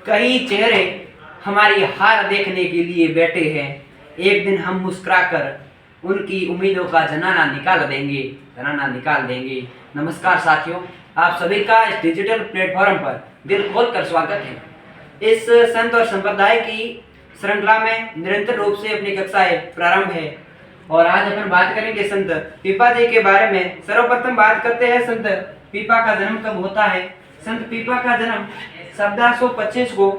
कई चेहरे हमारी हार देखने के लिए बैठे हैं। एक दिन हम मुस्कुराकर उनकी उम्मीदों का जनाना निकाल देंगे। नमस्कार साथियों, आप सभी का इस डिजिटल प्लेटफॉर्म पर दिल खोल कर स्वागत है। इस संत और संप्रदाय की श्रृंखला में निरंतर रूप से अपनी कक्षाएं प्रारंभ है और आज अपन बात करेंगे संत पीपा जी के बारे में। सर्वप्रथम बात करते हैं संत पीपा का जन्म कब होता है। संत पीपा का जन्म 1725 को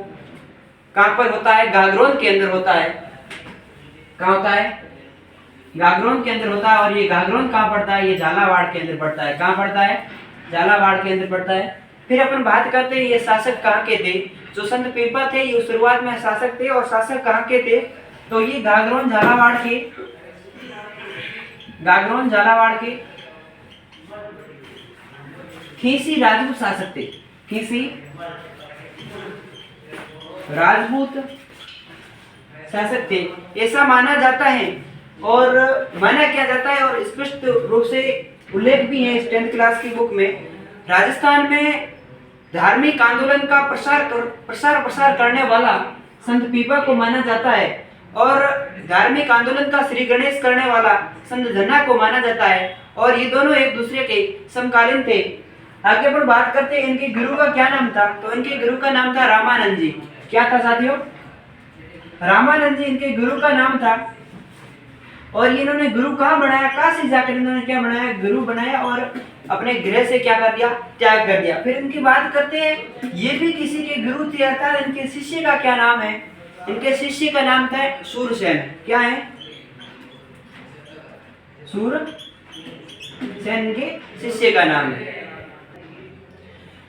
कहाँ पर होता है? गागरोन के अंदर होता है। कहाँ होता है? गागरोन के अंदर होता है। और ये गागरोन कहाँ पड़ता है? ये झालावाड़ के अंदर पड़ता है। कहाँ पड़ता है? झालावाड़ के अंदर पड़ता है। फिर अपन बात करते हैं ये शासक कहाँ के थे। जो संत पीपा थे ये शुरुआत में शासक थे और शासक कहाँ के थे? तो ये गागरोन झालावाड़ के खीसी राजपूत शासक थे। खीसी राजपूत शासक थे ऐसा माना जाता है और माना किया जाता है और स्पष्ट रूप से उल्लेख भी है इस 10th क्लास की बुक में। राजस्थान में धार्मिक आंदोलन का प्रसार करने वाला संत पीपा को माना जाता है और धार्मिक आंदोलन का श्री गणेश करने वाला संत धन्ना को माना जाता है और ये दोनों एक दूसरे के समकालीन थे। आगे पर बात करते हैं इनके गुरु का क्या नाम था। तो इनके गुरु का नाम था रामानंद जी। क्या था साथियों? रामानंद जी इनके गुरु का नाम था। और इन्होंने गुरु कहाँ बनाया? काशी जाकर इन्होंने क्या बनाया? गुरु बनाया और अपने गृह से क्या कर दिया? त्याग कर दिया। फिर इनकी बात करते हैं ये भी किसी के गुरु थे अर्थात इनके शिष्य का क्या नाम है? इनके शिष्य का नाम था सूरसेन। क्या है? सूरसेन इनके शिष्य का नाम है।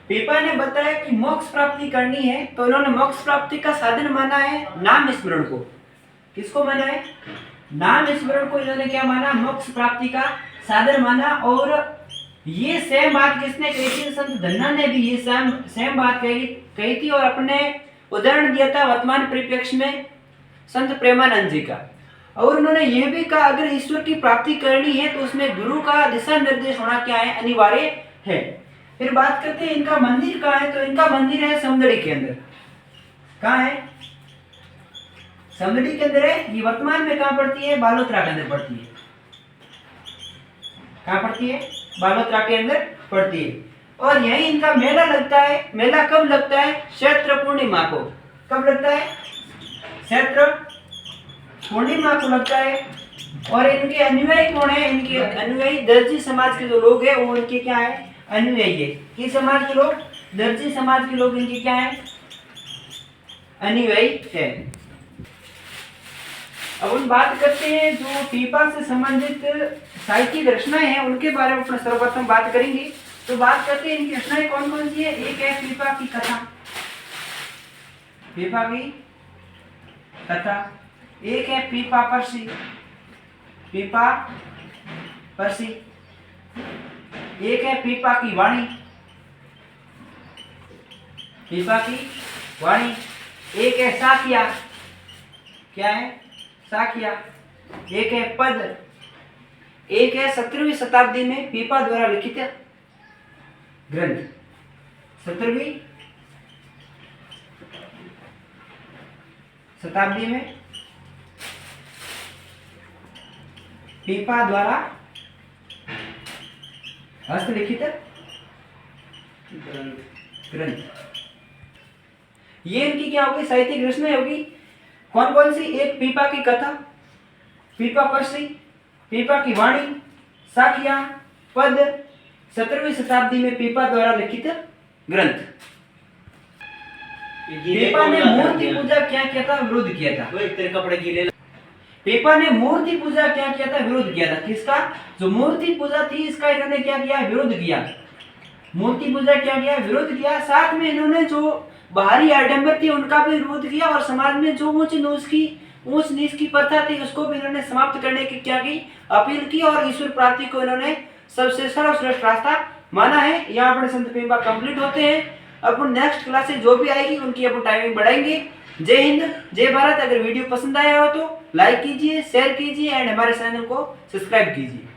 पीपा ने बताया कि मोक्ष प्राप्ति करनी है तो इन्होंने मोक्ष प्राप्ति का साधन माना है नाम स्मरण को। किसको माना है? नाम स्मरण को इन्होंने क्या माना? मोक्ष प्राप्ति का साधन माना। और ये सेम बात किसने कही थी? संत धन्ना ने भी ये सेम बात कही थी और अपने उदाहरण दिया था वर्तमान परिप्रेक्ष्य में संत प्रेमानंद जी का। और उन्होंने यह भी कहा अगर ईश्वर की प्राप्ति करनी है तो उसमें गुरु का दिशा निर्देश होना क्या है? अनिवार्य है। फिर बात करते हैं इनका मंदिर कहाँ है। तो इनका मंदिर है समदड़ी के अंदर। कहाँ है? समदड़ी के अंदर है। ये वर्तमान में कहाँ पड़ती है? बालोतरा के अंदर पड़ती है। कहाँ पड़ती है? बालोतरा के अंदर पड़ती है। और यही इनका मेला लगता है। मेला कब लगता है? चैत्र पूर्णिमा को। कब लगता है? चैत्र पूर्णिमा को लगता है। और इनके अनुयायी कौन है? इनके अनुयायी दर्जी समाज के जो लोग हैं वो इनके क्या है? अनुयायी है। किस समाज के लोग? दर्जी समाज के लोग इनके क्या है? अनुयायी है। अब हम बात करते हैं जो पीपा से संबंधित साहित्यिक रचनाएं हैं उनके बारे में सर्वप्रथम बात करेंगे। तो बात करते हैं इनकी रचनाएं कौन कौन सी है। एक है पीपा की कथा। पीपा की कथा। एक है पीपा परसी। पीपा परसी। एक है पीपा की वाणी। पीपा की वाणी। एक है साखिया। क्या है? साखिया। एक है पद। एक है 17वीं शताब्दी में पीपा द्वारा लिखित ग्रंथ। 17वीं शताब्दी में पीपा द्वारा हस्तलिखित ग्रंथ। ये इनकी क्या होगी? साहित्यिक रचनाएं होगी। कौन कौन सी? एक पीपा की कथा, पीपा परसी, पीपा की वाणी, साखिया, पद, 17वीं शताब्दी में पीपा द्वारा लिखित ग्रंथ। पीपा ने मूर्ति पूजा क्या किया था? विरोध किया था। तेरे कपड़े गीले। पीपा ने मूर्ति पूजा क्या किया था? विरोध किया था। किसका? जो मूर्ति पूजा थी इसका इन्होंने क्या किया? विरोध किया। मूर्ति पूजा क्या किया? विरोध किया। साथ में इन्होंने जो बाहरी आडंबर थी उनका भी विरोध किया और समाज में जो ऊंच नीच की प्रथा थी उसको भी इन्होंने समाप्त करने की क्या की? अपील की और ईश्वर प्राप्ति को इन्होंने सबसे सर्वश्रेष्ठ रास्ता माना है। यहाँ पर संत पीपा कंप्लीट होते हैं। अपन नेक्स्ट क्लासेस जो भी आएगी उनकी अपन टाइमिंग बढ़ाएंगे। जय हिंद, जय भारत। अगर वीडियो पसंद आया हो तो लाइक कीजिए, शेयर कीजिए एंड हमारे चैनल को सब्सक्राइब कीजिए।